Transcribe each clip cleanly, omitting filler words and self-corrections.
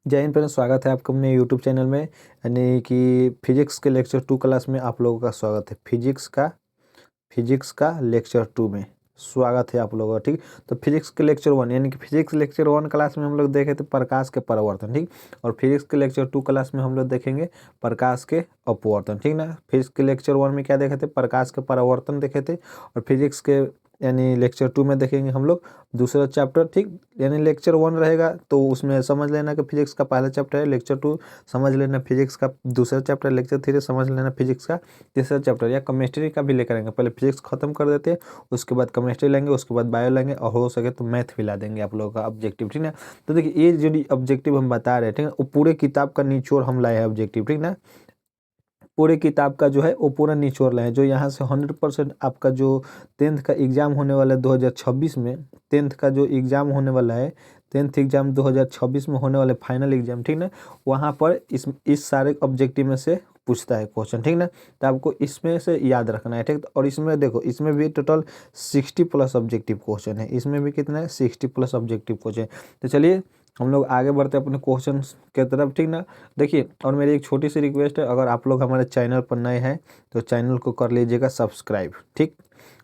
जय हिंद फ्रेंड्स, स्वागत है आपका अपने यूट्यूब चैनल में। यानी कि फिजिक्स के लेक्चर 2 क्लास में आप लोगों का स्वागत है। फिजिक्स का लेक्चर 2 में स्वागत है आप लोगों का। ठीक, तो फिजिक्स के लेक्चर 1 यानी कि फिजिक्स लेक्चर 1 क्लास में हम लोग देखे थे प्रकाश के परावर्तन। ठीक, और फिजिक्स के लेक्चर 2 क्लास में हम लोग देखेंगे प्रकाश के अपवर्तन। ठीक ना, फिजिक्स के लेक्चर 1 में क्या देखे थे? प्रकाश के परावर्तन देखे थे। और फिजिक्स के यानी लेक्चर 2 में देखेंगे हम लोग दूसरा चैप्टर। ठीक, यानी लेक्चर 1 रहेगा तो उसमें समझ लेना कि फिजिक्स का पहला चैप्टर है, लेक्चर 2 समझ लेना फिजिक्स का दूसरा चैप्टर, लेक्चर 3 समझ लेना फिजिक्स का तीसरा चैप्टर, या केमिस्ट्री का भी लेकर आएंगे। पहले फिजिक्स खत्म कर देते हैं, उसके बाद केमिस्ट्री लेंगे, उसके बाद बायो लेंगे, और हो सके तो मैथ भी ला देंगे आप लोगों का ऑब्जेक्टिव। ठीक ना, तो देखिए ये जो ऑब्जेक्टिव हम बता रहे हैं, ठीक है, वो पूरे किताब का निचोड़ हम लाए हैं ऑब्जेक्टिव। ठीक ना, पूरे किताब का जो है वो पूरा निचोड़ लाए हैं, जो यहाँ से 100% आपका जो 10th का एग्ज़ाम होने वाला है 2026 में, 10th का जो एग्ज़ाम होने वाला है, 10th एग्ज़ाम 2026 में होने वाले फाइनल एग्ज़ाम, ठीक ना, वहाँ पर इस सारे ऑब्जेक्टिव में से पूछता है क्वेश्चन। ठीक ना, तो आपको इसमें से याद रखना है। ठीक, और इसमें देखो, इसमें भी टोटल 60+ ऑब्जेक्टिव क्वेश्चन है। इसमें भी कितना है? 60+ ऑब्जेक्टिव क्वेश्चन। तो चलिए हम लोग आगे बढ़ते हैं अपने क्वेश्चन के तरफ। ठीक ना, देखिए, और मेरी एक छोटी सी रिक्वेस्ट है, अगर आप लोग हमारे चैनल पर नए हैं तो चैनल को कर लीजिएगा सब्सक्राइब। ठीक,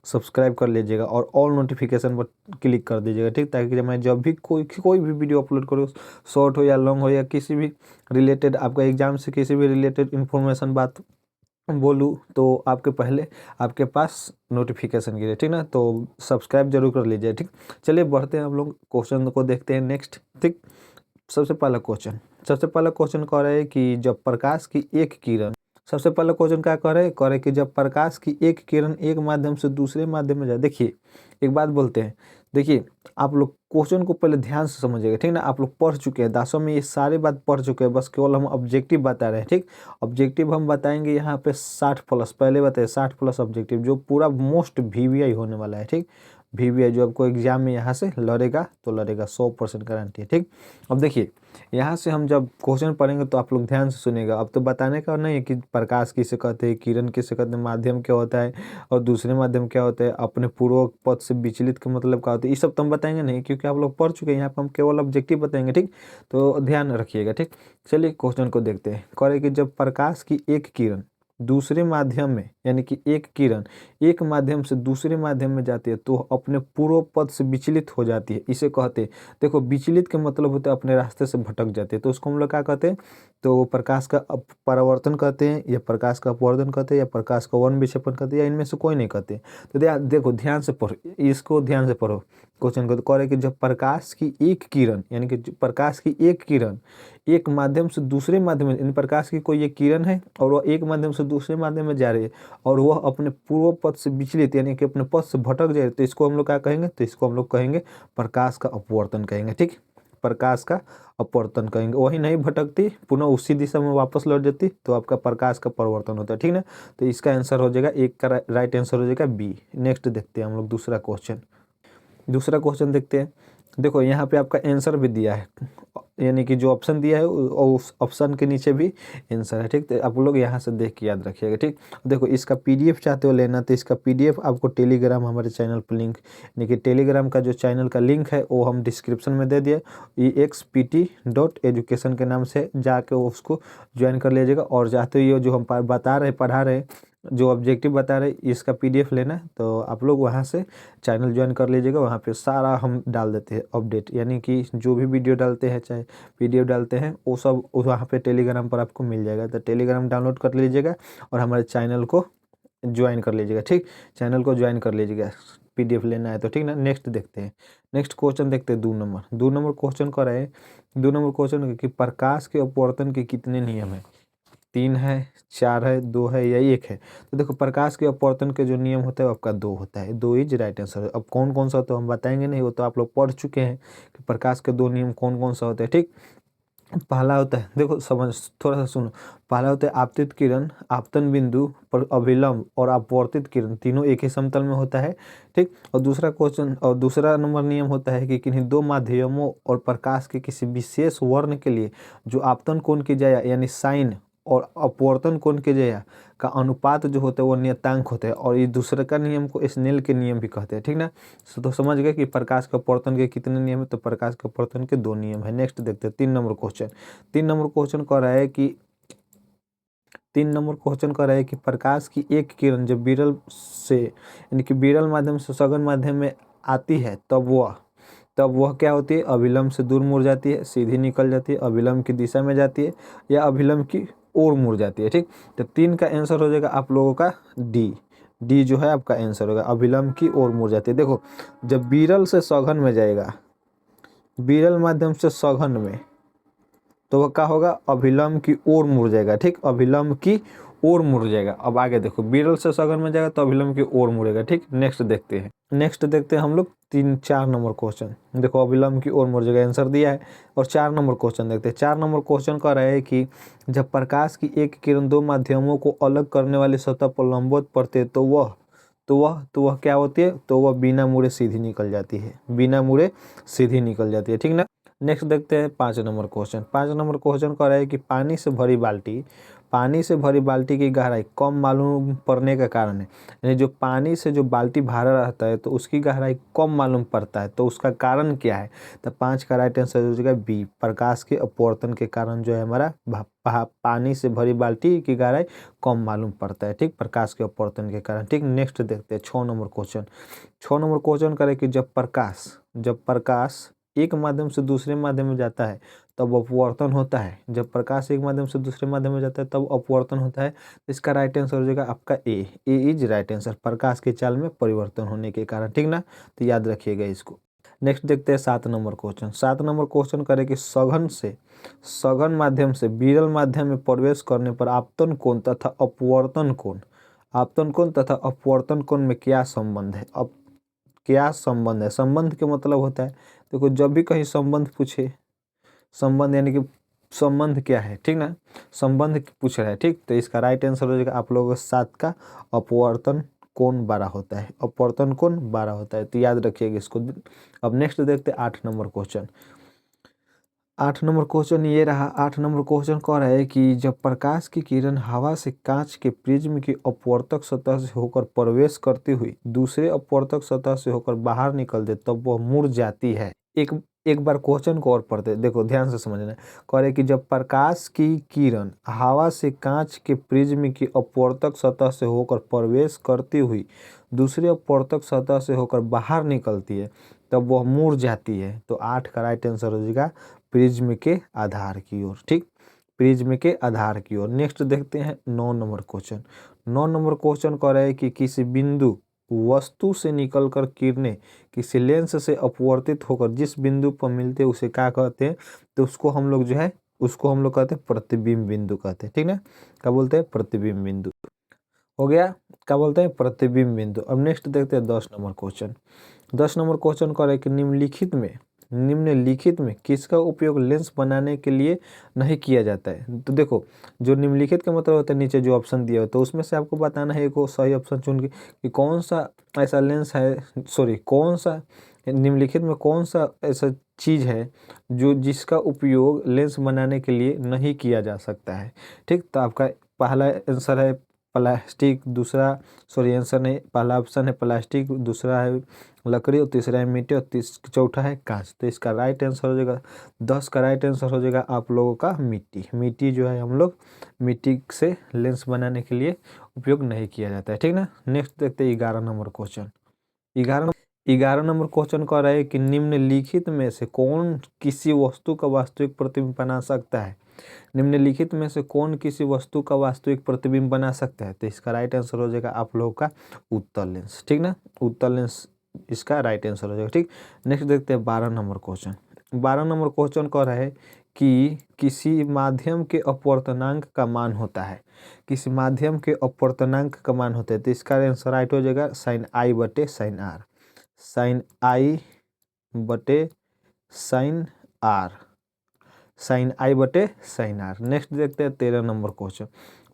सब्सक्राइब कर लीजिएगा और ऑल नोटिफिकेशन पर क्लिक कर दीजिएगा। ठीक, ताकि मैं जब भी कोई भी वीडियो अपलोड करूँ, शॉर्ट हो या लॉन्ग हो या किसी भी रिलेटेड, आपका एग्जाम से किसी भी रिलेटेड इन्फॉर्मेशन बात बोलूँ, तो आपके पहले आपके पास नोटिफिकेशन गिरे। ठीक ना, तो सब्सक्राइब जरूर कर लीजिए। ठीक, चलिए बढ़ते हैं हम लोग क्वेश्चन को देखते हैं नेक्स्ट। ठीक, सबसे पहला क्वेश्चन कह रहा है कि जब प्रकाश की एक किरण सबसे पहला क्वेश्चन क्या कह रहे हैं कि जब प्रकाश की एक किरण एक माध्यम से दूसरे माध्यम में जाए। देखिए एक बात बोलते हैं, देखिए आप लोग क्वेश्चन को पहले ध्यान से समझिएगा। ठीक ना, आप लोग पढ़ चुके हैं, दासों में ये सारी बात पढ़ चुके हैं, बस केवल हम ऑब्जेक्टिव बता रहे हैं। ठीक, ऑब्जेक्टिव हम बताएंगे यहाँ पे 60+, पहले बताए 60+ ऑब्जेक्टिव, जो पूरा मोस्ट वीवीआई होने वाला है। ठीक, वीवीआई जो आपको एग्जाम में यहाँ से लड़ेगा तो लड़ेगा, 100% गारंटी है। ठीक, अब देखिए यहाँ से हम जब क्वेश्चन पढ़ेंगे तो आप लोग ध्यान से सुनिएगा। अब तो बताने का नहीं है कि प्रकाश किसे कहते हैं, किरण किसे कहते हैं, माध्यम क्या होता है और दूसरे माध्यम क्या होता है, अपने पूर्व पथ से विचलित का मतलब क्या होता है, ये सब तो हम बताएंगे नहीं, क्योंकि आप लोग पढ़ चुके हैं। यहाँ पर हम केवल ऑब्जेक्टिव बताएंगे। ठीक, तो ध्यान रखिएगा। ठीक, चलिए क्वेश्चन को देखते हैं। कह रहे कि जब प्रकाश की एक किरण दूसरे माध्यम में, यानी कि एक किरण एक माध्यम से दूसरे माध्यम में जाती है तो अपने पूर्व पथ से विचलित हो जाती है, इसे कहते हैं। देखो, विचलित का मतलब होता है अपने रास्ते से भटक जाते हैं, तो उसको हम लोग क्या कहते हैं? तो प्रकाश का परावर्तन कहते हैं, या प्रकाश का अपवर्तन कहते हैं, या प्रकाश का वर्ण विक्षेपण कहते हैं, या इनमें से कोई नहीं कहते। तो देखो ध्यान से पढ़ो, इसको ध्यान से पढ़ो क्वेश्चन को। तो कह रहे कि जब प्रकाश की एक किरण, यानी कि प्रकाश की एक किरण एक माध्यम से दूसरे माध्यम में, इन प्रकाश की कोई एक किरण है और वह एक माध्यम से दूसरे माध्यम में जा रही है, और वह अपने पूर्व पथ से विचलित, यानी कि अपने पथ से भटक जाए, तो इसको हम लोग क्या कहेंगे? तो इसको हम लोग कहेंगे प्रकाश का अपवर्तन कहेंगे। ठीक, प्रकाश का अपवर्तन कहेंगे। वही नहीं भटकती, पुनः उसी दिशा में वापस लौट जाती, तो आपका प्रकाश का परिवर्तन होता है। ठीक ना, तो इसका आंसर हो जाएगा, एक का राइट आंसर हो जाएगा बी। नेक्स्ट देखते हैं हम लोग दूसरा क्वेश्चन देखते हैं। देखो यहाँ पे आपका आंसर भी दिया है, यानी कि जो ऑप्शन दिया है उस ऑप्शन के नीचे भी आंसर है। ठीक, तो आप लोग यहाँ से देख के याद रखिएगा। ठीक, देखो इसका पीडीएफ चाहते हो लेना तो इसका पीडीएफ आपको टेलीग्राम हमारे चैनल पर लिंक, यानी कि टेलीग्राम का जो चैनल का लिंक है वो हम डिस्क्रिप्शन में दे दिए, expt.education के नाम से जाके उसको ज्वाइन कर लीजिएगा। और चाहते हो जो हम बता रहे पढ़ा रहे, जो ऑब्जेक्टिव बता रहे, इसका पीडीएफ लेना है तो आप लोग वहाँ से चैनल ज्वाइन कर लीजिएगा। वहाँ पे सारा हम डाल देते हैं अपडेट, यानी कि जो भी वीडियो डालते हैं चाहे पीडीएफ डालते हैं वो सब वहाँ पे टेलीग्राम पर आपको मिल जाएगा। तो टेलीग्राम डाउनलोड कर लीजिएगा और हमारे चैनल को ज्वाइन कर लीजिएगा। ठीक, चैनल को ज्वाइन कर लीजिएगा, पीडीएफ लेना है तो। ठीक ना, नेक्स्ट देखते हैं, नेक्स्ट क्वेश्चन देखते हैं। 2 नंबर क्वेश्चन कर रहे हैं। 2 नंबर क्वेश्चन कि प्रकाश के अपवर्तन के कितने नियम है? 3 है, 4 है, 2 है, या 1 है? तो देखो प्रकाश के अपवर्तन के जो नियम होता है वो आपका 2 होता है। 2 इज राइट आंसर। अब कौन कौन सा तो हम बताएंगे नहीं, वो तो आप लोग पढ़ चुके हैं कि प्रकाश के 2 नियम कौन कौन सा होता है। ठीक, पहला होता है, देखो समझ थोड़ा सा सुनो, पहला होता है आपतित किरण, आपतन बिंदु पर अभिलंब और अपवर्तित किरण तीनों एक ही समतल में होता है। ठीक, और दूसरा नंबर नियम होता है कि किन्हीं 2 माध्यमों और प्रकाश के किसी विशेष वर्ण के लिए जो आपतन कोण की जाए, यानी साइन और अपवर्तन कोण के जो है का अनुपात जो होता है वो नियतांक होते हैं, और ये दूसरे का नियम को स्नेल के नियम भी कहते हैं, ठीक ना। तो समझ गए कि प्रकाश के अपवर्तन के कितने नियम है, तो प्रकाश के अपवर्तन के 2 नियम है। नेक्स्ट देखते हैं 3 नंबर क्वेश्चन। 3 नंबर क्वेश्चन कह रहा है कि 3 नंबर क्वेश्चन कह रहा है कि प्रकाश की एक किरण जब विरल से यानी कि विरल माध्यम से सघन माध्यम में आती है तब वह क्या होती है, अभिलंब से दूर मुड़ जाती है, सीधी निकल जाती है, अभिलंब की दिशा में जाती है, या अभिलंब की ओर मुड़ जाती है। ठीक, तो 3 का आंसर हो जाएगा आप लोगों का डी जो है आपका आंसर होगा, अभिलंब की ओर मुड़ जाती है। देखो जब विरल से सघन में जाएगा, विरल माध्यम से सघन में, तो वह क्या होगा, अभिलंब की ओर मुड़ जाएगा। ठीक, अभिलंब की ओर मुड़ जाएगा। अब आगे देखो, विरल से सघन में जाएगा तो अभिलंब की ओर मुड़ेगा। ठीक, नेक्स्ट देखते हैं हम लोग 4 नंबर क्वेश्चन। देखो अभिलंब की ओर मुड़ जाएगा, आंसर दिया है। और 4 नंबर क्वेश्चन देखते हैं। 4 नंबर क्वेश्चन कह रहा है कि जब प्रकाश की एक किरण 2 माध्यमों को अलग करने वाली सतह पर लंबवत पड़ते तो वह क्या होती है, तो वह बिना मुड़े सीधी निकल जाती है, बिना मुड़े सीधी निकल जाती है। ठीक ना। नेक्स्ट देखते हैं 5 नंबर क्वेश्चन। 5 नंबर क्वेश्चन कह रहा है कि पानी से भरी बाल्टी की गहराई कम मालूम पड़ने का कारण है, यानी जो पानी से जो बाल्टी भरा रहता है तो उसकी गहराई कम मालूम पड़ता है, तो उसका कारण क्या है, तो 5 का राइट आंसर हो जाएगा बी, प्रकाश के अपवर्तन के कारण जो है हमारा पानी से भरी बाल्टी की गहराई कम मालूम पड़ता है। ठीक, प्रकाश के अपवर्तन के कारण। ठीक, नेक्स्ट देखते हैं 6 नंबर क्वेश्चन। 6 नंबर क्वेश्चन करें कि जब प्रकाश एक माध्यम से दूसरे माध्यम में जाता है तब अपवर्तन होता है। जब प्रकाश एक माध्यम से दूसरे माध्यम में जाता है तब अपवर्तन होता है। इसका राइट आंसर हो जाएगा आपका ए इज राइट आंसर, प्रकाश की चाल में परिवर्तन होने के कारण। ठीक ना, तो याद रखिएगा इसको। नेक्स्ट देखते हैं 7 नंबर क्वेश्चन। 7 नंबर क्वेश्चन करें कि सघन माध्यम से विरल माध्यम में प्रवेश करने पर आपतन कोण तथा अपवर्तन कोण में क्या संबंध है। अब क्या संबंध है, संबंध के मतलब होता है, देखो जब भी कहीं संबंध पूछे, संबंध यानी कि संबंध क्या है, ठीक ना, संबंध पूछ रहा है। ठीक, तो इसका राइट आंसर हो जाएगा आप लोगों का 7 का अपवर्तन कोण 12 होता है, अपवर्तन कोण 12 होता है, तो याद रखिएगा इसको। अब नेक्स्ट देखते हैं 8 नंबर क्वेश्चन। 8 नंबर क्वेश्चन ये रहा। 8 नंबर क्वेश्चन कह रहा है कि जब प्रकाश की किरण हवा से कांच के प्रिज्म की अपवर्तक सतह से होकर प्रवेश करती हुई दूसरे अपवर्तक सतह से होकर बाहर निकलते तब वह मुड़ जाती है। एक बार क्वेश्चन को और पढ़ते, देखो ध्यान से समझना। कह रहे कि जब प्रकाश की किरण हवा से कांच के प्रिज्म की अपवर्तक सतह से होकर प्रवेश करती हुई दूसरे अपवर्तक सतह से होकर बाहर निकलती है तब वह मुड़ जाती है। तो 8 का राइट आंसर हो जाएगा प्रिज्म के आधार की ओर। ठीक, प्रिज्म के आधार की ओर। नेक्स्ट देखते हैं 9 नंबर क्वेश्चन। 9 नंबर क्वेश्चन कह रहा है कि किसी बिंदु वस्तु से निकलकर किरणें किसी लेंस से अपवर्तित होकर जिस बिंदु पर मिलते हैं उसे क्या कहते हैं, तो उसको हम लोग कहते हैं प्रतिबिंब बिंदु कहते हैं। ठीक ना, क्या बोलते हैं, प्रतिबिंब बिंदु हो गया, क्या बोलते हैं, प्रतिबिंब बिंदु। अब नेक्स्ट देखते हैं 10 नंबर क्वेश्चन। 10 नंबर क्वेश्चन कह रहा है कि निम्नलिखित में किसका उपयोग लेंस बनाने के लिए नहीं किया जाता है। तो देखो जो निम्नलिखित का मतलब होता है, नीचे जो ऑप्शन दिया होता है उसमें से आपको बताना है एक सही ऑप्शन चुन के कि कौन सा ऐसा लेंस है, कौन सा निम्नलिखित में कौन सा ऐसा चीज़ है जो जिसका उपयोग लेंस बनाने के लिए नहीं किया जा सकता है। ठीक, तो आपका पहला आंसर है प्लास्टिक, दूसरा आंसर नहीं, पहला ऑप्शन है प्लास्टिक, दूसरा है लकड़ी और तीसरा है मिट्टी और चौथा है कांच। तो इसका राइट आंसर हो जाएगा 10 का राइट आंसर हो जाएगा आप लोगों का मिट्टी जो है हम लोग मिट्टी से लेंस बनाने के लिए उपयोग नहीं किया जाता है। ठीक ना। नेक्स्ट देखते हैं 11 नंबर क्वेश्चन। 11 नंबर क्वेश्चन कह रहा है कि निम्नलिखित में से कौन किसी वस्तु का वास्तविक प्रतिबिंब बना सकता है। निम्नलिखित में से कौन किसी वस्तु का वास्तविक प्रतिबिंब बना सकता है, तो इसका राइट आंसर हो जाएगा आप लोगों का उत्तल लेंस। ठीक ना, उत्तल लेंस इसका राइट आंसर हो जाएगा। ठीक, नेक्स्ट देखते हैं 12 नंबर क्वेश्चन। 12 नंबर क्वेश्चन कह रहा है कि किसी माध्यम के अपवर्तनांक का मान होता है, किसी माध्यम के अपवर्तनांक का मान होता है, तो इसका आंसर राइट हो जाएगा साइन आई बटे साइन आर, साइन आई बटे साइन आर, साइन आई बटे साइन आर। नेक्स्ट देखते हैं 13 नंबर क्वेश्चन।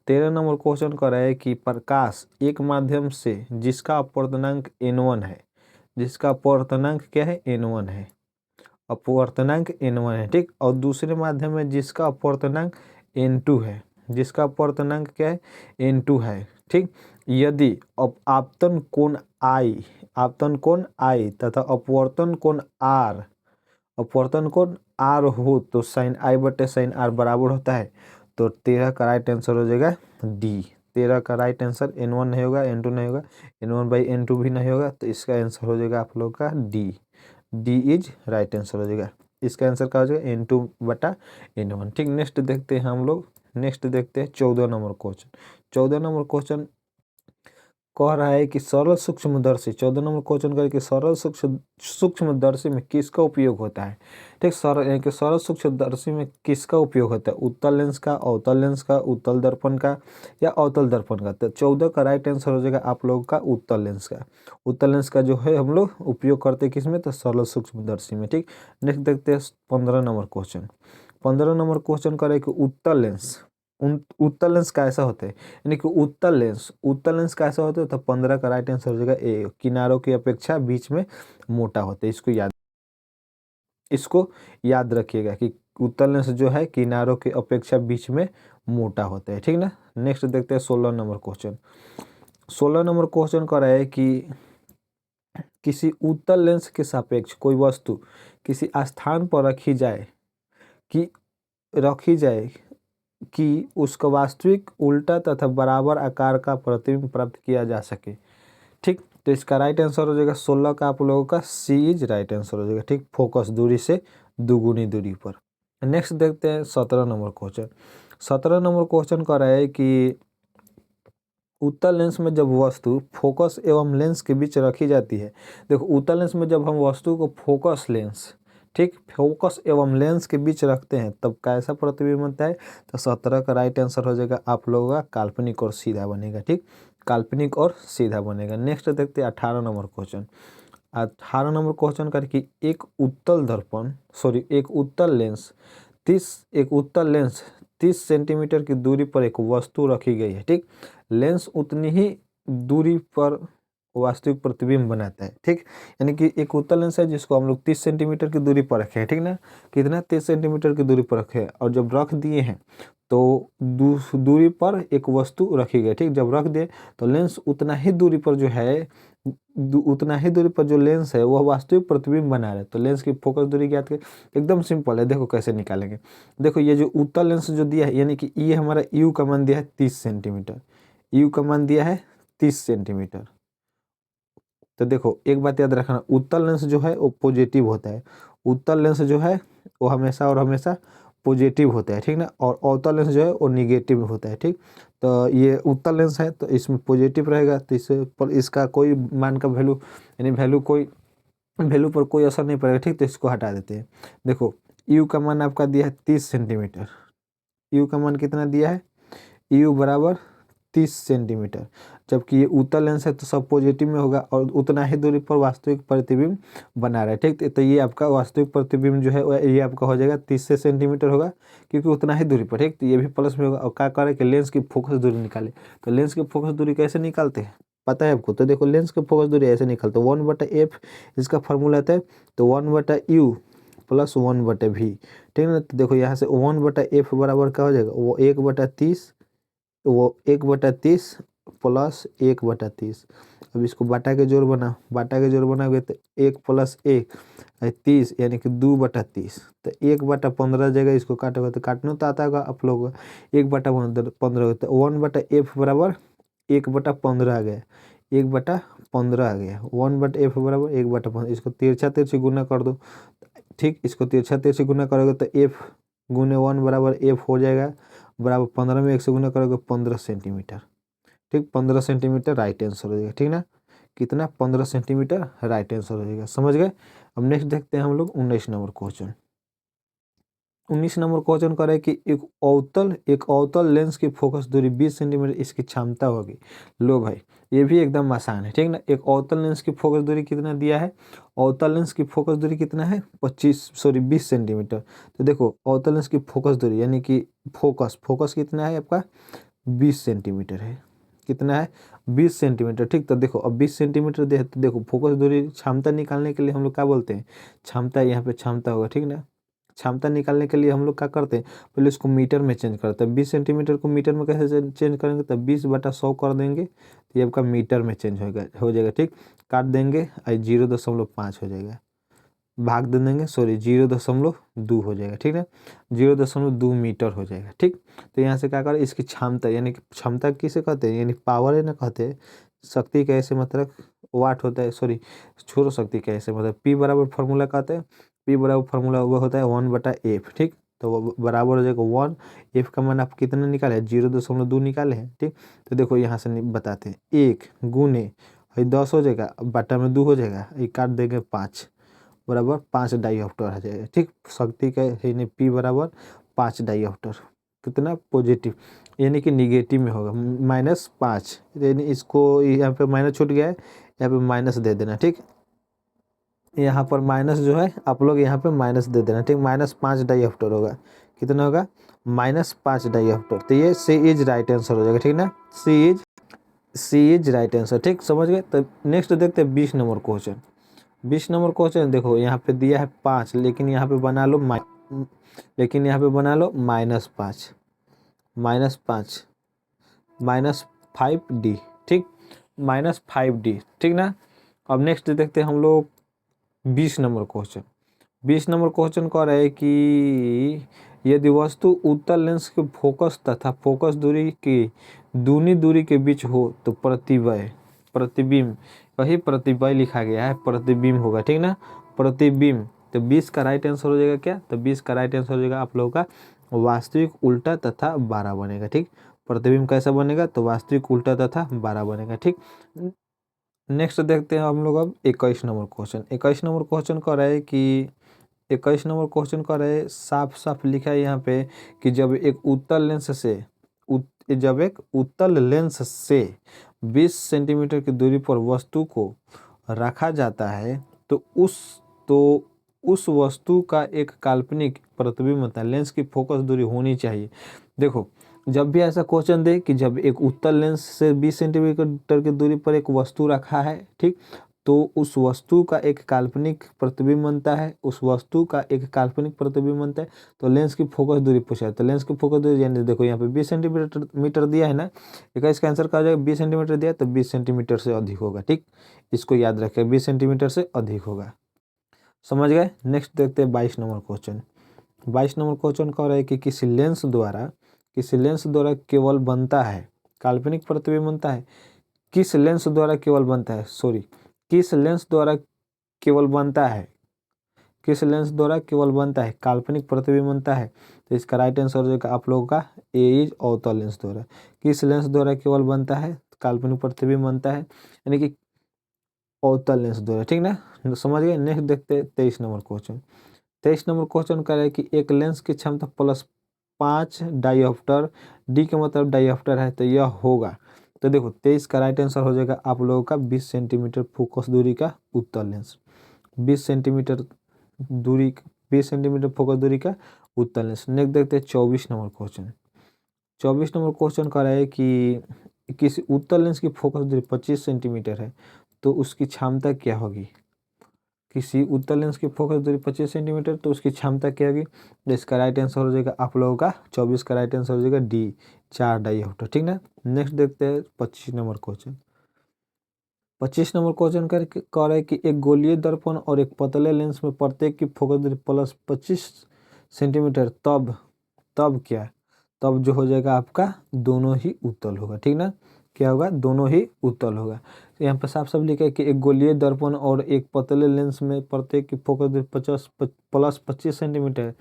13 नंबर क्वेश्चन कह रहा है कि प्रकाश एक माध्यम से जिसका अपवर्तनांक n1 है, जिसका अपवर्तनांक क्या है, n1 है, अपवर्तनांक n1 है। ठीक, और दूसरे माध्यम में जिसका अपवर्तनांक n2 है, जिसका अपवर्तनांक क्या है, n2 है। ठीक, यदि आपतन कोण I तथा अपवर्तन कोण R हो तो साइन I बटे साइन R बराबर होता है। तो 13 का राइट आंसर हो जाएगा डी। 13 का राइट आंसर n1 नहीं होगा, n2 नहीं होगा, n1/n2 भी नहीं होगा, तो इसका आंसर हो जाएगा आप लोग का D. D is right answer हो जाएगा। इसका आंसर क्या हो जाएगा, n2/n1। ठीक, नेक्स्ट देखते हैं हम लोग। नेक्स्ट देखते हैं 14 नंबर क्वेश्चन। 14 नंबर क्वेश्चन कह रहा है कि सरल सूक्ष्मदर्शी, 14 नंबर क्वेश्चन कह कि सरल सूक्ष्मदर्शी में किसका उपयोग होता है। ठीक, सरल सूक्ष्मदर्शी में किसका उपयोग होता है, उत्तल लेंस का, अवतल लेंस का, उत्तल दर्पण का या अवतल दर्पण का। तो 14 का राइट आंसर हो जाएगा आप लोगों का उत्तल लेंस का। उत्तल लेंस का जो है हम लोग उपयोग करते हैं किसमें, तो सरल सूक्ष्मदर्शी में। ठीक, नेक्स्ट देखते हैं 15 नंबर क्वेश्चन। 15 नंबर क्वेश्चन करे कि उत्तल लेंस कैसा होता है, यानी कि उत्तल लेंस कैसा होता है। तो 15 का राइट आंसर हो जाएगा ए, किनारों की अपेक्षा बीच में मोटा होता है। इसको याद रखिएगा कि उत्तल लेंस जो है किनारों की अपेक्षा बीच में मोटा होता है। ठीक ना। नेक्स्ट देखते हैं 16 नंबर क्वेश्चन। 16 नंबर क्वेश्चन कर रहा है कि किसी उत्तल लेंस के सापेक्ष कोई वस्तु किसी स्थान पर रखी जाए कि उसका वास्तविक उल्टा तथा बराबर आकार का प्रतिबिंब प्राप्त किया जा सके। ठीक, तो इसका राइट आंसर हो जाएगा 16 का आप लोगों का सी इज राइट आंसर हो जाएगा। ठीक, फोकस दूरी से दुगुनी दूरी पर। नेक्स्ट देखते हैं 17 नंबर क्वेश्चन। 17 नंबर क्वेश्चन कह रहा है कि उत्तल लेंस में जब वस्तु फोकस एवं लेंस के बीच रखी जाती है। देखो, उत्तल लेंस में जब हम वस्तु को फोकस एवं लेंस के बीच रखते हैं तब कैसा प्रतिबिंब बनता है। तो 17 का राइट आंसर हो जाएगा आप लोगों का काल्पनिक और सीधा बनेगा। ठीक, काल्पनिक और सीधा बनेगा। नेक्स्ट देखते हैं 18 नंबर क्वेश्चन। 18 नंबर क्वेश्चन करके एक उत्तल लेंस 30 सेंटीमीटर की दूरी पर एक वस्तु रखी गई है। ठीक, लेंस उतनी ही दूरी पर वास्तविक प्रतिबिंब बनाता है। ठीक, यानी कि एक उत्तल लेंस है जिसको हम लोग 30 सेंटीमीटर की दूरी पर रखे हैं। ठीक ना, कितना 30 सेंटीमीटर की दूरी पर रखे हैं, और जब रख दिए हैं तो दूरी पर एक वस्तु रखी गई। ठीक, जब रख दिए तो लेंस उतना ही दूरी पर जो लेंस है वह वास्तविक प्रतिबिंब बना रहा है। तो लेंस की फोकस दूरी ज्ञात करें, एकदम सिंपल है। देखो कैसे निकालेंगे। देखो, ये जो उत्तल लेंस जो दिया है, यानी कि ये हमारा यू का मान दिया है 30 सेंटीमीटर, यू का मान दिया है 30 सेंटीमीटर। तो देखो, एक बात याद रखना, उत्तल लेंस जो है वो पॉजिटिव होता है। उत्तल लेंस जो है वो हमेशा और हमेशा पॉजिटिव होता है। ठीक ना, और अवतल लेंस जो है वो निगेटिव होता है। ठीक, तो ये उत्तल लेंस है तो इसमें पॉजिटिव रहेगा, तो इससे पर इसका कोई मान का वैल्यू यानी वैल्यू पर कोई असर नहीं पड़ेगा। ठीक, तो इसको हटा देते हैं। देखो, यू का मान आपका दिया है 30 सेंटीमीटर, यू का मान कितना दिया है, यू बराबर 30 सेंटीमीटर। जबकि ये उत्तल लेंस है तो सब पॉजिटिव में होगा और उतना ही दूरी पर वास्तविक प्रतिबिंब बना रहा है। ठीक, तो ये आपका वास्तविक प्रतिबिंब जो है ये आपका हो जाएगा 30 सेंटीमीटर होगा, क्योंकि उतना ही दूरी पर। ठीक, तो ये भी प्लस में होगा। और क्या करें कि लेंस की फोकस दूरी निकाले। तो लेंस की फोकस दूरी कैसे निकालते हैं पता है आपको। तो देखो, लेंस की फोकस दूरी ऐसे निकालते 1/f इसका फॉर्मूला आता है। तो 1/u प्लस 1/v। ठीक है ना, तो देखो यहाँ से 1/f बराबर क्या हो जाएगा, वो 1/30 प्लस 1/30। अब इसको बाटा के जोड़ बनाओगे तो 1 + 1 30 यानी कि 2/30। तो 1/15 जगह इसको काटोगे तो काटना तो आता होगा आप लोगों को। 1/15 होता है 1/f बराबर 1/15 आ गया, 1/15 आ गया। 1/f बराबर 1/15। इसको तिरछा गुना कर दो। ठीक, इसको तिरछा गुना करोगे तो f गुने 1 बराबर f हो जाएगा, बराबर 15 में 1 से गुना करोगे 15 सेंटीमीटर। ठीक, 15 सेंटीमीटर राइट आंसर हो जाएगा। ठीक ना, कितना 15 सेंटीमीटर राइट आंसर हो जाएगा। समझ गए। अब नेक्स्ट देखते हैं हम लोग 19 नंबर क्वेश्चन। 19 नंबर क्वेश्चन कर रहे हैं कि एक अवतल लेंस की फोकस दूरी 20 सेंटीमीटर इसकी क्षमता होगी। लो भाई, ये भी एकदम आसान है। ठीक ना, एक अवतल लेंस की फोकस दूरी कितना दिया है, अवतल लेंस की फोकस दूरी कितना है 20 सेंटीमीटर। तो देखो, अवतल लेंस की फोकस दूरी यानी कि फोकस कितना है आपका 20 सेंटीमीटर है। कितना है 20 सेंटीमीटर। ठीक, तो देखो अब 20 सेंटीमीटर दे तो देखो फोकस दूरी क्षमता निकालने के लिए हम लोग क्या बोलते हैं, क्षमता। यहाँ पे क्षमता होगा। ठीक ना, क्षमता निकालने के लिए हम लोग क्या करते हैं, पहले इसको मीटर में चेंज करते हैं। 20 सेंटीमीटर को मीटर में कैसे चेंज करेंगे, तो 20/100 कर देंगे तो ये आपका मीटर में चेंज हो जाएगा। ठीक, काट देंगे 0.5 हो जाएगा, भाग दे देंगे, सॉरी 0.2 हो जाएगा। ठीक है, 0.2 मीटर हो जाएगा। ठीक, तो यहाँ से क्या करें, इसकी क्षमता यानी कि क्षमता किसे कहते हैं, यानी पावर है ना कहते हैं। शक्ति का ऐसे मतलब वाट होता है, सॉरी छोड़ो, शक्ति का ऐसे मतलब पी बराबर फार्मूला कहते हैं। पी बराबर फार्मूला वो होता है 1/f। ठीक, तो वो बराबर हो जाएगा 1। एफ का मान आप कितना निकाले, 0.2 निकाले हैं। ठीक, तो देखो यहाँ से बताते हैं, 1 गुने 10 हो जाएगा, बटा में 2 हो जाएगा, ये काट देंगे 5 बराबर 5 डाईऑप्टर आ जाएगा। ठीक, शक्ति का यानी पी बराबर 5 डाईऑप्टर, कितना पॉजिटिव यानी कि निगेटिव में होगा, -5, यानी इसको यहाँ पे माइनस छूट गया है, यहाँ पे माइनस दे देना। ठीक, यहाँ पर माइनस जो है आप लोग यहाँ पे माइनस दे देना। ठीक, -5 डाईऑप्टर होगा, कितना होगा, -5 डाईऑप्टर। तो ये सी इज राइट आंसर हो जाएगा। ठीक ना, सी इज राइट आंसर। ठीक, समझ गए। तो नेक्स्ट देखते हैं 20 नंबर क्वेश्चन। 20 नंबर क्वेश्चन देखो, यहाँ पे दिया है 5, लेकिन यहाँ पे बना लो -5, -5 -5D। ठीक, -5D। ठीक ना। अब नेक्स्ट देखते हैं हम लोग 20 नंबर क्वेश्चन। 20 नंबर क्वेश्चन कह रहे हैं कि यदि वस्तु उत्तल लेंस के फोकस तथा फोकस दूरी की दूनी दूरी के बीच हो तो प्रतिबिंब, वही प्रतिबिंब लिखा गया है, प्रतिबिंब होगा। ठीक ना, प्रतिबिंब। तो 20 का राइट आंसर हो जाएगा क्या, तो 20 का राइट आंसर हो जाएगा आप लोगों का वास्तविक उल्टा तथा 12 बनेगा। ठीक, प्रतिबिंब कैसा बनेगा, तो वास्तविक उल्टा तथा 12 बनेगा। ठीक, नेक्स्ट देखते हैं हम लोग अब 21 नंबर क्वेश्चन। 21 नंबर क्वेश्चन कह रहा है कि 21 नंबर क्वेश्चन कह रहे हैं, साफ साफ लिखा है यहाँ पे कि जब एक उत्तल लेंस से 20 सेंटीमीटर की दूरी पर वस्तु को रखा जाता है तो उस वस्तु का एक काल्पनिक प्रतिबिंब होता है। लेंस की फोकस दूरी होनी चाहिए। देखो, जब भी ऐसा क्वेश्चन दे कि जब एक उत्तल लेंस से 20 सेंटीमीटर की दूरी पर एक वस्तु रखा है, ठीक, तो उस वस्तु का एक काल्पनिक प्रतिबिंब बनता है, उस वस्तु का एक काल्पनिक प्रतिबिंब बनता है। तो लेंस की फोकस दूरी पूछा है, तो लेंस की फोकस दूरी यानी देखो यहाँ पे 20 सेंटीमीटर दिया है ना, इसका आंसर क्या हो जाएगा, 20 सेंटीमीटर दिया तो 20 सेंटीमीटर से अधिक होगा। ठीक, इसको याद रखें, 20 सेंटीमीटर से अधिक होगा। समझ गए। नेक्स्ट देखते हैं 22 नंबर क्वेश्चन। 22 नंबर क्वेश्चन कह रहा है कि किसी लेंस द्वारा केवल बनता है, काल्पनिक प्रतिबिंब बनता है, किस लेंस द्वारा केवल बनता है, सॉरी किस लेंस द्वारा केवल बनता है, किस लेंस द्वारा केवल बनता है, काल्पनिक प्रतिबिंब बनता है। तो इसका राइट आंसर हो जाएगा आप लोगों का ए इज अवतल लेंस द्वारा। किस लेंस द्वारा केवल बनता है, काल्पनिक प्रतिबिंब बनता है, यानी कि अवतल लेंस द्वारा। ठीक ना, समझ गए। नेक्स्ट देखते हैं 23 नंबर क्वेश्चन। 23 नंबर क्वेश्चन कह रहा है कि एक लेंस की क्षमता +5 डाईऑप्टर, डी का मतलब डाईऑप्टर है, तो यह होगा। तो देखो 23 का राइट आंसर हो जाएगा आप लोगों का 20 सेंटीमीटर फोकस दूरी का उत्तल लेंस। 20 सेंटीमीटर दूरी, 20 सेंटीमीटर फोकस दूरी का उत्तल लेंस। नेक्स्ट देखते हैं 24 नंबर क्वेश्चन। 24 नंबर क्वेश्चन कह रहा है कि किसी उत्तल लेंस की फोकस दूरी 25 सेंटीमीटर है तो उसकी क्षमता क्या होगी। किसी उत्तल लेंस की फोकस दूरी 25 सेंटीमीटर तो उसकी क्षमता क्या होगी। इसका राइट आंसर हो जाएगा आप लोगों का 24 का राइट आंसर हो जाएगा डी, 4 डाईऑप्टर। ठीक ना। नेक्स्ट देखते हैं 25 नंबर क्वेश्चन। 25 नंबर क्वेश्चन कह रहा है कि एक गोलीय दर्पण और एक पतले लेंस में प्रत्येक की फोकस दूरी +25 सेंटीमीटर, तब क्या, तब जो हो जाएगा आपका दोनों ही उत्तल होगा। ठीक ना, क्या होगा, दोनों ही उत्तल होगा। तो यहाँ पर साफ साफ लिखा है कि एक गोलीय दर्पण और एक पतले लेंस में प्रत्येक की फोकस दूरी +25 सेंटीमीटर,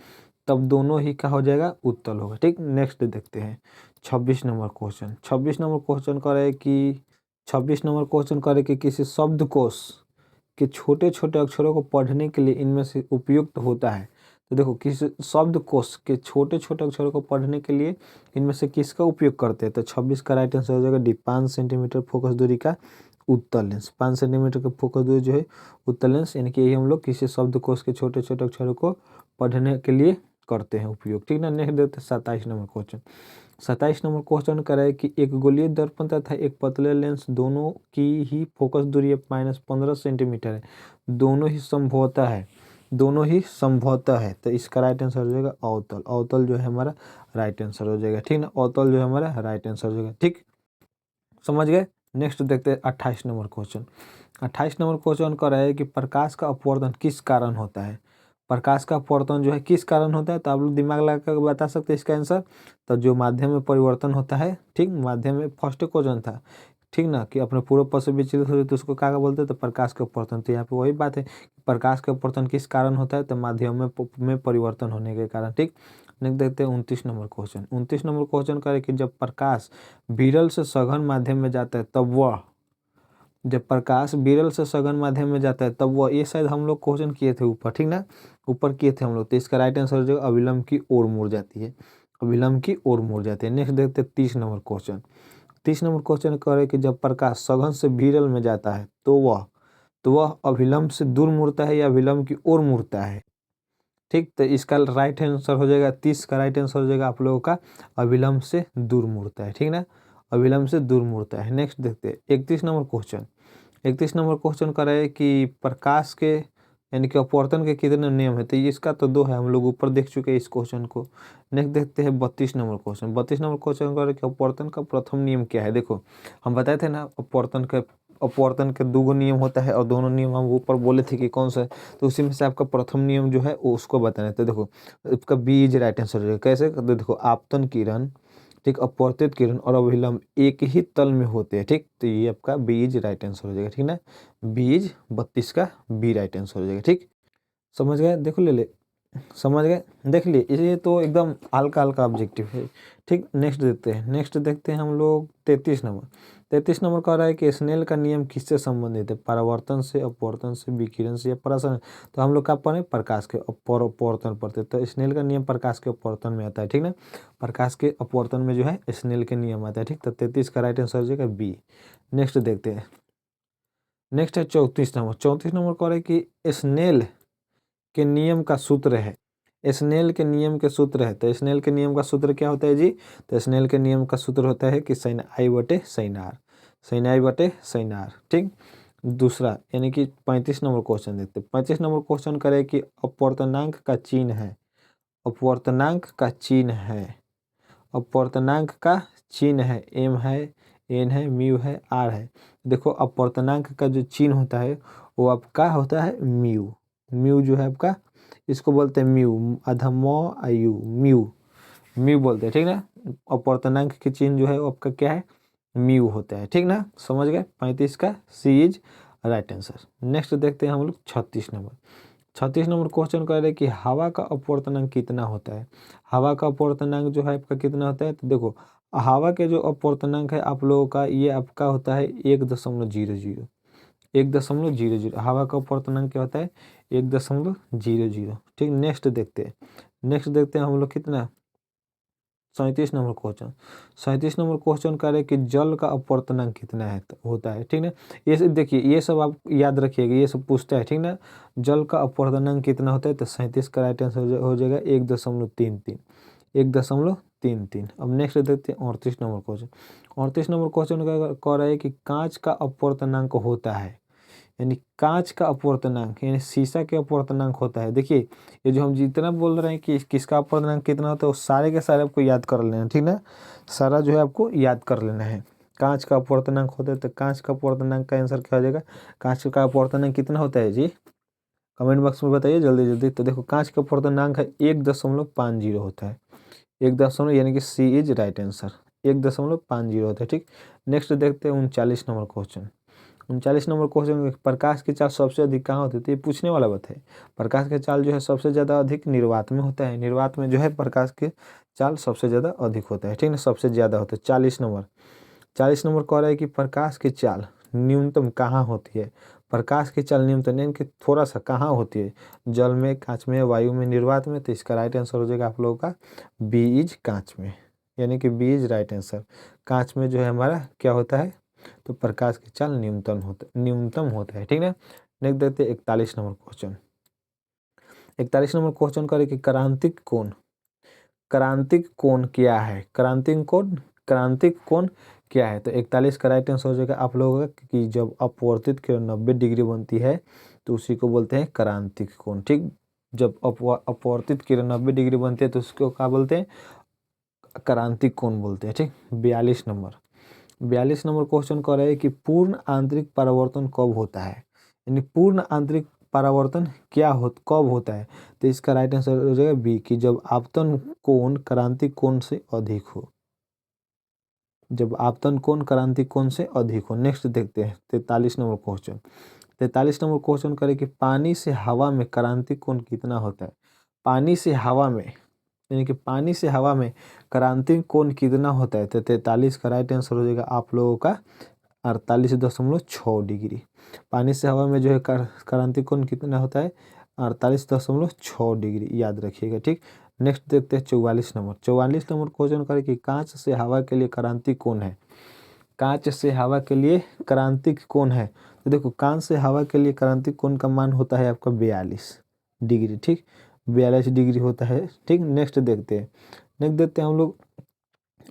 तब दोनों ही क्या हो जाएगा, उत्तल होगा। ठीक, नेक्स्ट देखते हैं 26 नंबर क्वेश्चन। 26 नंबर क्वेश्चन कह रहा है कि 26 नंबर क्वेश्चन कह रहा है कि किसी शब्दकोश के छोटे छोटे अक्षरों को पढ़ने के लिए इनमें से उपयुक्त होता है। तो देखो, किसी शब्दकोश के छोटे छोटे अक्षरों को पढ़ने के लिए इनमें से किसका उपयोग करते हैं। तो 26 का राइट आंसर हो जाएगा डी, 5 सेंटीमीटर फोकस दूरी का उत्तल लेंस। 5 सेंटीमीटर का फोकस दूरी जो है उत्तल लेंस, यानी कि यही हम लोग किसी शब्दकोश के छोटे छोटे अक्षरों को पढ़ने के लिए करते हैं उपयोग। ठीक ना। नेक्स्ट देखते हैं 27 नंबर क्वेश्चन। 27 नंबर क्वेश्चन करा है कि एक गोलीय दर्पण तथा एक पतले लेंस दोनों की ही फोकस दूरी -15 सेंटीमीटर है, दोनों ही संभवतः है दोनों ही संभवतः है, तो इसका राइट आंसर हो जाएगा अवतल। अवतल जो है हमारा राइट आंसर हो जाएगा, ठीक ना, अवतल जो है हमारा राइट आंसर हो जाएगा, ठीक, समझ गए। नेक्स्ट देखते हैं 28 नंबर क्वेश्चन। 28 नंबर क्वेश्चन का है कि प्रकाश का अपवर्तन किस कारण होता है। प्रकाश का अपवर्तन जो है किस कारण होता है, तो आप लोग दिमाग लगा कर बता सकते हैं इसका आंसर। तो जो माध्यम में परिवर्तन होता है, ठीक, माध्यम में फर्स्ट क्वेश्चन था, ठीक ना, कि अपने पूर्व पथ से विचलित हो जाए तो उसको क्या बोलते हैं, तो प्रकाश का अपवर्तन। तो यहाँ पे वही बात है, प्रकाश का अपवर्तन किस कारण होता है, तो माध्यम में परिवर्तन होने के कारण, ठीक। नेक्स्ट देखते हैं 29 नंबर क्वेश्चन। 29 नंबर क्वेश्चन का है कि जब प्रकाश विरल से सघन माध्यम में जाता है तब वह, जब प्रकाश विरल से सघन माध्यम में जाता है तब वह, ये शायद हम लोग क्वेश्चन किए थे ऊपर, ठीक ना, ऊपर किए थे हम लोग। तो इसका राइट आंसर जो अविलंब की ओर मुड़ जाती है, अविलंब की ओर मुड़ जाती है। नेक्स्ट देखते हैं 30 नंबर क्वेश्चन। 30 नंबर क्वेश्चन करे कि जब प्रकाश सघन से विरल में जाता है तो वह अविलंब से दूर मुड़ता है या अविलंब की ओर मुड़ता है, ठीक। तो इसका राइट आंसर हो जाएगा 30 का राइट आंसर हो जाएगा आप लोगों का अविलंब से दूर मुड़ता है, ठीक ना, अविलंब से दूर मुड़ता है। नेक्स्ट देखते हैं 31 नंबर क्वेश्चन। 31 नंबर क्वेश्चन कर रहे हैं कि प्रकाश के यानी कि अपवर्तन के कितने नियम है, तो ये इसका तो दो है, हम लोग ऊपर देख चुके हैं इस क्वेश्चन को। नेक्स्ट देखते हैं 32 नंबर क्वेश्चन। 32 नंबर क्वेश्चन कर रहे हैं कि अपवर्तन का प्रथम नियम क्या है। देखो हम बताए थे ना, अपवर्तन के दो नियम होता है और दोनों नियम हम ऊपर बोले थे कि कौन सा है, तो उसी में से आपका प्रथम नियम जो है वो उसको बताना है। तो देखो इसका बी इज राइट आंसर है। कैसे, तो देखो आपतन किरण, ठीक, अपवर्तित किरण और अभिलंब एक ही तल में होते हैं, ठीक। तो ये आपका बी इज राइट आंसर हो जाएगा, ठीक ना, बी इज 32 का बी राइट आंसर हो जाएगा, ठीक। समझ गए, देखो ले समझ गए, देख लिए, ये तो एकदम हल्का हल्का ऑब्जेक्टिव है, ठीक। नेक्स्ट देखते हैं हम लोग 33 नंबर। 33 नंबर कह रहा है कि स्नेल का नियम किससे संबंधित है, परावर्तन से, अपवर्तन से, विकिरण से या परासरण। तो हम लोग क्या पढ़े, प्रकाश के अपवर्तन पढ़ते, तो स्नेल का नियम प्रकाश के अपवर्तन में आता है, ठीक ना, प्रकाश के अपवर्तन में जो है स्नेल के नियम आता है, ठीक। तो 33 का राइट आंसर हो जाएगा बी। नेक्स्ट देखते हैं, नेक्स्ट है 34 नंबर। 34 नंबर कह रहा है कि स्नेल के नियम का सूत्र है, स्नेल के नियम के सूत्र है। तो स्नेल के नियम का सूत्र क्या होता है जी, तो स्नेल के नियम का सूत्र होता है कि sin i बटे sin r, sin i बटे sin r, ठीक। दूसरा यानी कि 35 नंबर क्वेश्चन देखते हैं। 35 नंबर क्वेश्चन करे कि अपवर्तनांक का चिन्ह है, अपवर्तनांक का चिन्ह है, अपवर्तनांक का चिन्ह है, एम है, एन है, म्यू है, आर है। देखो अपवर्तनांक का जो चिन्ह होता है वो आपका होता है म्यू, म्यू जो है आपका, इसको बोलते हैं म्यू, अधमो आयु, म्यू, म्यू बोलते हैं, ठीक ना। अपवर्तनांक के चिन्ह जो है वो आपका क्या है, म्यू होता है, ठीक ना, समझ गए। 35 का सी इज राइट आंसर। नेक्स्ट देखते हैं हम लोग 36 नंबर। 36 नंबर क्वेश्चन कह रहे हैं कि हवा का अपवर्तनांक कितना होता है, हवा का अपवर्तनांक जो है आपका कितना होता है। तो देखो हवा के जो अपवर्तनांक है आप लोगों का, ये आपका होता है 1.00, 1.00। हवा का अपवर्तनांक क्या होता है, 1.00, ठीक। नेक्स्ट देखते हैं हम लोग कितना, 37 नंबर क्वेश्चन। 37 नंबर क्वेश्चन कह रहे हैं कि जल का अपवर्तनांक कितना है, होता है, ठीक ना। ये सब देखिए, ये सब आप याद रखिएगा, ये सब पूछता है, ठीक ना। जल का अपवर्तनांक कितना होता है, तो 37 का राइट आंसर हो जाएगा 1.33, 1.33। अब नेक्स्ट देखते हैं 38 नंबर क्वेश्चन। 38 नंबर क्वेश्चन कह रहा है कि कांच का अपवर्तनांक होता है, यानी कांच का अपवर्तनांक यानी शीशा के अपवर्तनांक होता है। देखिए ये जो हम जितना बोल रहे हैं कि किसका अपवर्तनांक कितना होता है, वो सारे के सारे आपको याद कर लेना है, ठीक ना, सारा जो है आपको याद कर लेना है। कांच का अपवर्तनांक होता है, तो कांच का अपवर्तनांक का आंसर क्या हो जाएगा, कांच का अपवर्तनांक कितना होता है जी, कमेंट बॉक्स में बताइए जल्दी जल्दी। तो देखो कांच का अपवर्तनांक है 1.50 होता है, 1 यानी कि सी इज राइट आंसर, 1.50 होता है, ठीक। नेक्स्ट देखते हैं 39 नंबर क्वेश्चन। 39 नंबर क्वेश्चन, प्रकाश की चाल सबसे अधिक कहाँ होती है, तो ये पूछने वाला बात है। प्रकाश की चाल जो है सबसे ज़्यादा अधिक निर्वात में होता है, निर्वात में जो है प्रकाश के चाल सबसे ज़्यादा अधिक होता है, ठीक ना, सबसे ज़्यादा होता है। 40 नंबर कह रहा है कि प्रकाश की चाल न्यूनतम कहाँ होती है, प्रकाश की चाल न्यूनतम यानी कि थोड़ा सा कहाँ होती है, जल में, कांच में, वायु में, निर्वात में। तो इसका राइट आंसर हो जाएगा आप लोगों का बी इज कांच में, यानी कि बी इज राइट आंसर। कांच में जो है हमारा क्या होता है, तो प्रकाश की चाल न्यूनतम होता है, ठीक है। नेक्स्ट देखते हैं 41 नंबर क्वेश्चन। 41 नंबर क्वेश्चन करे कि क्रांतिक कोण क्या है, क्रांतिक कोण क्या है। तो 41 का राइट आंसर हो जाएगा आप लोगों का कि जब अपवर्तित किरण 90 डिग्री बनती है तो उसी को बोलते हैं क्रांतिक कोण, ठीक। जब अपवर्तित किरण 90 डिग्री बनती है तो उसको क्या बोलते हैं, क्रांतिक कोण बोलते हैं। ठीक, 42 नंबर क्वेश्चन कह रहे हैं कि पूर्ण आंतरिक परावर्तन कब होता है, यानी पूर्ण आंतरिक परावर्तन कब होता है। तो इसका राइट आंसर हो जाएगा बी, कि जब आपतन कोण क्रांतिक कोण से अधिक हो, जब आपतन कोण क्रांतिक कोण से अधिक हो। नेक्स्ट देखते हैं 43 नंबर क्वेश्चन। 43 नंबर क्वेश्चन करें कि पानी से हवा में क्रांतिक कोण कितना होता है। पानी से हवा में, यानी कि पानी से हवा में क्रांतिक कोण कितना होता है। तो 43 का राइट आंसर हो जाएगा आप लोगों का 48.6 डिग्री। पानी से हवा में जो है क्रांतिक कोण कितना होता है, 48.6 डिग्री, याद रखिएगा। ठीक, नेक्स्ट देखते हैं 44 नंबर क्वेश्चन करें कि कांच से हवा के लिए क्रांतिक कोण है। कांच से हवा के लिए क्रांतिक कोण है, तो देखो कांच से हवा के लिए क्रांतिक कोण का मान होता है आपका 42 डिग्री। ठीक, 42 डिग्री होता है। ठीक, नेक्स्ट देखते हैं हम लोग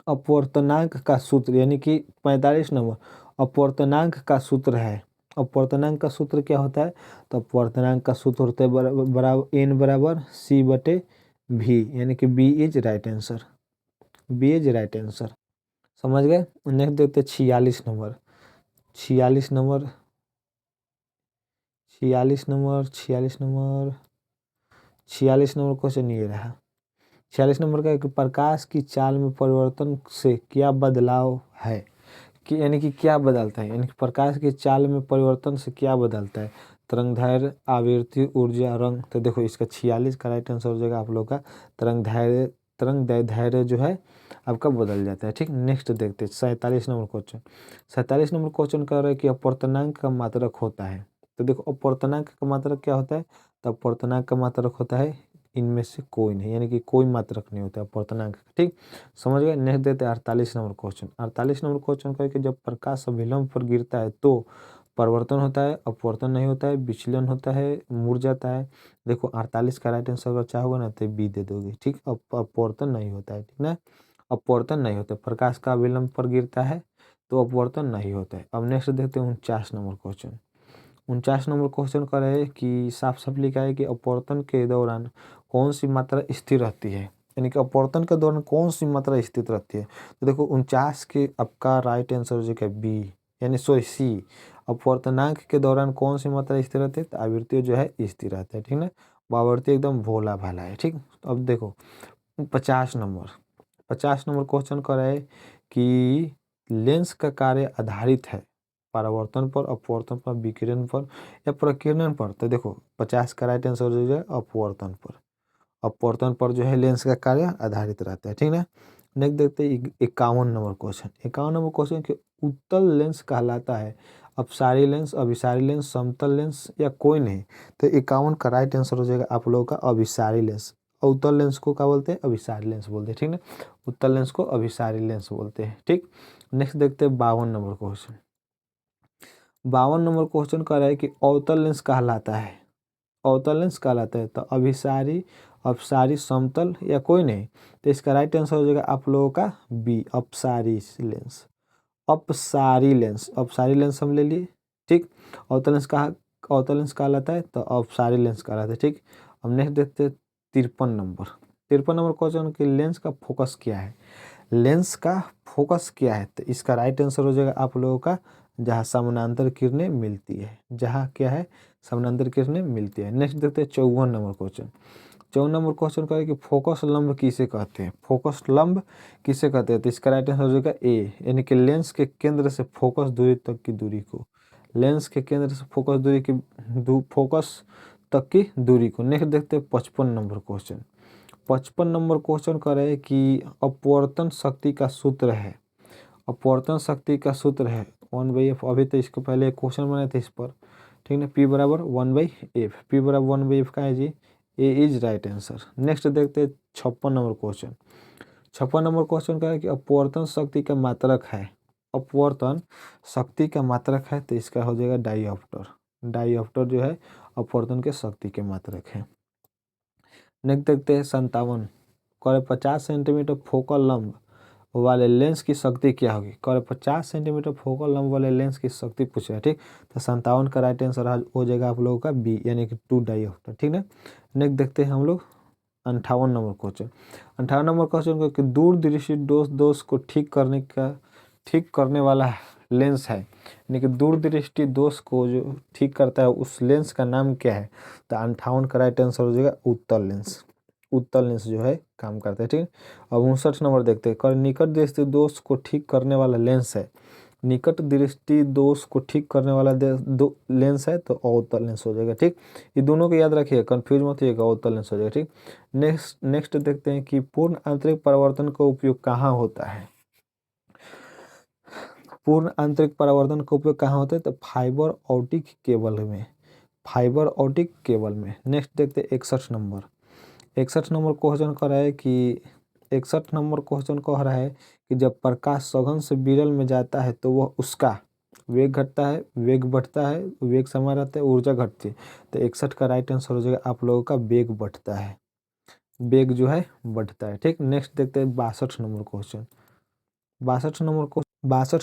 अपवर्तनांक का सूत्र, यानी कि 45 नंबर अपवर्तनांक का सूत्र है। अपवर्तनांक का सूत्र क्या होता है, तो अपवर्तनांक का सूत्र होता है बराबर एन बराबर सी बटे भी, यानी कि B is right answer, B is right answer. समझ गए। नेक्स्ट देखते हैं 46 number 46 number 46 number 46 number 46 number question ये रहा। 46 नंबर का, कि प्रकाश की चाल में परिवर्तन से क्या बदलाव है, कि यानी कि क्या बदलता है, यानी कि प्रकाश की चाल में परिवर्तन से क्या बदलता है। तरंगदैर्घ्य, आवृत्ति, ऊर्जा, रंग। तो देखो इसका 46 का राइट आंसर हो जाएगा आप लोग का तरंगदैर्घ्य जो है आपका बदल जाता है। ठीक, नेक्स्ट देखते हैं 47 नंबर क्वेश्चन। 47 नंबर क्वेश्चन कर रहे हैं कि अपवर्तनांक का मात्रक होता है। तो देखो अपवर्तनांक का मात्रक क्या होता है, तो अपवर्तनांक का मात्रक होता है इनमें से कोई नहीं, यानी कि कोई मात्रक नहीं होता अपवर्तनांक। ठीक, समझ गए। नेक्स्ट देते हैं 48 नंबर क्वेश्चन। 48 नंबर क्वेश्चन का, कि जब प्रकाश अभिलंब पर गिरता है तो परिवर्तन होता है, अपवर्तन नहीं होता है, विचलन होता है, मुड़ जाता है। देखो 48 का राइट आंसर अगर चाहोगे ना तो बी दे दोगे। ठीक, अपवर्तन नहीं होता है, ठीक ना, अपवर्तन नहीं होता है। प्रकाश का अभिलंब पर गिरता है तो अपवर्तन नहीं होता है। अब नेक्स्ट देखते हैं 49 नंबर क्वेश्चन। 49 नंबर क्वेश्चन का है कि साफ साफ लिखा है कि अपवर्तन के दौरान कौन सी मात्रा स्थिर रहती है, यानी कि अपवर्तन के दौरान कौन सी मात्रा स्थिर रहती है। तो देखो 49 के आपका राइट आंसर हो जाएगा बी, यानी सॉरी सी। अपवर्तनांक के दौरान कौन सी मात्रा स्थिर रहती है, तो आवृत्ति जो है स्थिर रहता है। ठीक ना, आवृत्ति एकदम भोला भाला है। ठीक, तो अब देखो 50 नंबर क्वेश्चन का है कि लेंस का कार्य आधारित है परावर्तन पर, अपवर्तन पर, विकिरण पर या प्रकीर्णन पर। तो देखो 50 का राइट आंसर हो जाएगा अपवर्तन पर। अपवर्तन पर जो है लेंस का कार्य आधारित रहता है। ठीक है। नेक्स्ट देखते हैं 51 नंबर क्वेश्चन। 51 नंबर क्वेश्चन के उत्तल लेंस कहलाता है अपसारी लेंस, अभिसारी लेंस, समतल लेंस या कोई नहीं। तो 51 का राइट आंसर हो जाएगा आप लोगों का अभिसारी लेंस। उत्तल लेंस को क्या बोलते हैं, अभिसारी लेंस बोलते हैं। ठीक है, उत्तल लेंस को अभिसारी लेंस बोलते हैं। ठीक, नेक्स्ट देखते हैं 52 नंबर क्वेश्चन। 52 नंबर क्वेश्चन कह रहा है कि अवतल लेंस कहलाता है, अवतल लेंस कहलाता है तो अभिसारी, अपसारी, समतल या कोई नहीं। तो इसका राइट आंसर हो जाएगा आप लोगों का बी, अपसारी लेंस। अपसारी लेंस, अपसारी लेंस हम ले लिए। ठीक, अवतल लेंस कहा, अवतल लेंस कहलाता है तो अपसारी लेंस कहलाता है। ठीक, अब नेक्स्ट देखते हैं 53 नंबर क्वेश्चन कि लेंस का फोकस क्या है। लेंस का फोकस क्या है, तो इसका राइट आंसर हो जाएगा आप लोगों का जहाँ समानांतर किरणें मिलती है, जहाँ क्या है समानांतर किरणें मिलती है। नेक्स्ट देखते हैं 54 नंबर क्वेश्चन। 54 नंबर क्वेश्चन का है कि फोकस लंब किसे कहते हैं, फोकस लंब किसे कहते हैं। तो इसका राइट आंसर हो जाएगा ए, यानी कि लेंस के केंद्र से फोकस दूरी तक की दूरी को, लेंस के केंद्र से फोकस दूरी की फोकस तक की दूरी को। नेक्स्ट देखते हैं 55 नंबर क्वेश्चन। 55 नंबर क्वेश्चन कर रहे हैं कि अपवर्तन शक्ति का सूत्र है, अपवर्तन शक्ति का सूत्र है 1/f। अभी तो इसको पहले एक क्वेश्चन बनाए थे इस पर। ठीक है, P बराबर 1/f, P बराबर 1/f का है जी, ए इज राइट आंसर। नेक्स्ट देखते हैं 56 नंबर क्वेश्चन। 56 नंबर क्वेश्चन का है कि अपवर्तन शक्ति का मात्रक है, अपवर्तन शक्ति का मात्रक है तो इसका हो जाएगा डाईऑप्टर। डाईऑप्टर जो है अपवर्तन के शक्ति के मात्रक है। नेक्स्ट देखते हैं 57 करे 50 सेंटीमीटर फोकल लंब वाले लेंस की शक्ति क्या होगी? कह 50 सेंटीमीटर फोकल लंब वाले लेंस की शक्ति पूछा है, ठीक। तो 57 का राइट आंसर हो जाएगा आप लोगों का बी, यानी कि 2 डायोप्टर, ठीक ना। नेक्स्ट देखते हैं हम लोग 58 नंबर क्वेश्चन। 58 नंबर क्वेश्चन को कि दूरदृष्टि दोष को ठीक करने वाला लेंस है, यानी कि दूरदृष्टि दोष को जो ठीक करता है उस लेंस का नाम क्या है? तो 58 का राइट आंसर हो जाएगा उत्तल लेंस। उत्तल लेंस जो है काम करता है, ठीक। अब 59 नंबर देखते हैं, निकट दृष्टि दोष को ठीक करने वाला लेंस है। निकट दृष्टि दोष को ठीक करने वाला लेंस है तो अवतल लेंस हो जाएगा, ठीक। ये दोनों को याद रखिए, कंफ्यूज मत होइएगा, अवतल लेंस हो जाएगा, ठीक। नेक्स्ट देखते हैं कि पूर्ण आंतरिक परावर्तन का उपयोग कहाँ होता है? पूर्ण आंतरिक परावर्तन का उपयोग कहाँ होता है? तो फाइबर ऑप्टिक केबल में, फाइबर ऑप्टिक केबल में। नेक्स्ट देखते हैं 61 नंबर। 61 नंबर क्वेश्चन कह रहा है कि 61 नंबर क्वेश्चन कह रहा है कि जब प्रकाश सघन से विरल में जाता है तो वह उसका वेग घटता है, वेग बढ़ता है, वेग समान रहता है, ऊर्जा घटती है। तो 61 का राइट आंसर हो जाएगा आप लोगों का वेग बढ़ता है, वेग जो है बढ़ता है, ठीक। नेक्स्ट देखते हैं 62 नंबर क्वेश्चन। 62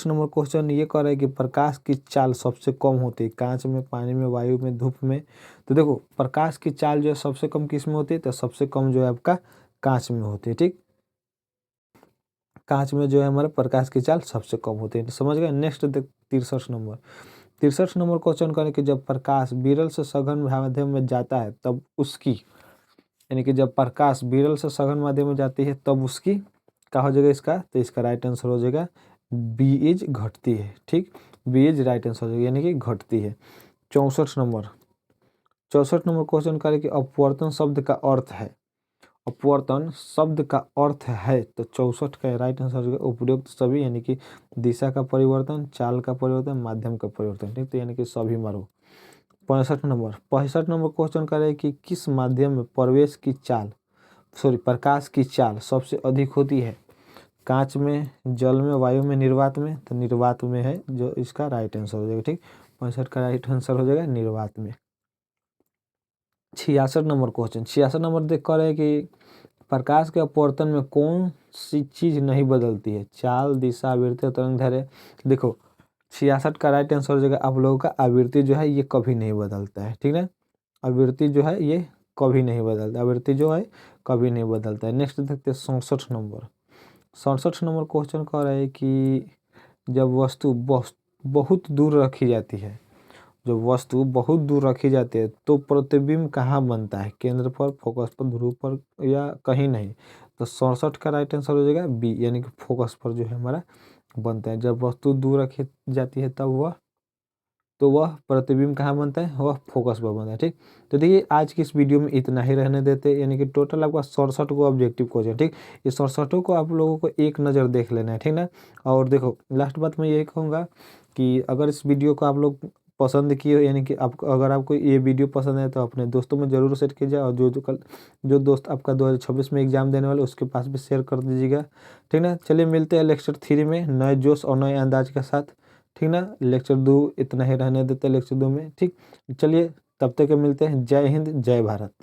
नंबर क्वेश्चन ये कह रहा है कि प्रकाश की चाल सबसे कम होती है कांच में, पानी में, वायु में, धूप में। तो देखो प्रकाश की चाल जो है सबसे कम किस में होती है? तो सबसे कम जो है आपका कांच में होती है, ठीक। कांच में जो है हमारे प्रकाश की चाल सबसे कम होती है, तो समझ गए। नेक्स्ट देख 63 नंबर। 63 नंबर क्वेश्चन करें कि जब प्रकाश विरल से सघन माध्यम में जाता है तब उसकी, यानी कि जब प्रकाश विरल से सघन माध्यम में जाती है तब उसकी क्या हो जाएगा इसका? तो इसका राइट आंसर हो जाएगा बी इज घटती है, ठीक। बी इज राइट आंसर हो जाएगा, यानी कि घटती है। 64 नंबर क्वेश्चन करें कि अपवर्तन शब्द का अर्थ है। अपवर्तन शब्द का अर्थ है तो 64 का राइट आंसर हो जाएगा उपयुक्त सभी, यानी कि दिशा का परिवर्तन, चाल का परिवर्तन, माध्यम का परिवर्तन, ठीक। तो यानी कि सभी मारो। 65 नंबर क्वेश्चन करें कि किस माध्यम में प्रकाश की चाल सबसे अधिक होती है? कांच में, जल में, वायु में, निर्वात में। तो निर्वात में है जो इसका राइट आंसर हो जाएगा, ठीक। 65 का राइट आंसर हो जाएगा निर्वात में। 66 नंबर क्वेश्चन। 66 नंबर देख कर रहे हैं कि प्रकाश के अपवर्तन में कौन सी चीज नहीं बदलती है? चाल, दिशा, आवृत्ति, तरंग दैर्घ्य। देखो 66 का राइट आंसर हो जाएगा आप लोगों का आवृत्ति जो है ये कभी नहीं बदलता है, ठीक है। आवृत्ति जो है ये कभी नहीं बदलता, आवृत्ति जो है कभी नहीं बदलता है। नेक्स्ट देखते हैं 67 नंबर। 67 नंबर क्वेश्चन कह रहा है कि जब वस्तु बहुत दूर रखी जाती है, जब वस्तु बहुत दूर रखी जाती है तो प्रतिबिंब कहाँ बनता है? केंद्र पर, फोकस पर, ध्रुव पर या कहीं नहीं। तो 67 का राइट आंसर हो जाएगा बी, यानी कि फोकस पर जो है हमारा बनता है। जब वस्तु दूर रखी जाती है तब वह प्रतिबिंब कहाँ बनता है? वह फोकस पर बनता है, ठीक। तो देखिए आज की इस वीडियो में इतना ही रहने देते, यानी कि टोटल आपका 67 को ऑब्जेक्टिव क्वेश्चन, ठीक। ये 67 को आप लोगों को एक नज़र देख लेना है, ठीक ना। और देखो लास्ट बात मैं यही कहूँगा कि अगर इस वीडियो को आप लोग पसंद किए हो, यानी कि अगर आपको ये वीडियो पसंद है तो अपने दोस्तों में ज़रूर शेयर कीजिए, और जो दोस्त आपका 2026 में एग्जाम देने वाले उसके पास भी शेयर कर दीजिएगा, ठीक ना। चलिए मिलते हैं लेक्चर 3 में नए जोश और नए अंदाज के साथ, ठीक ना। लेक्चर 2 इतना ही रहने देते हैं लेक्चर 2 में, ठीक। चलिए तब तक के मिलते हैं। जय हिंद, जय भारत।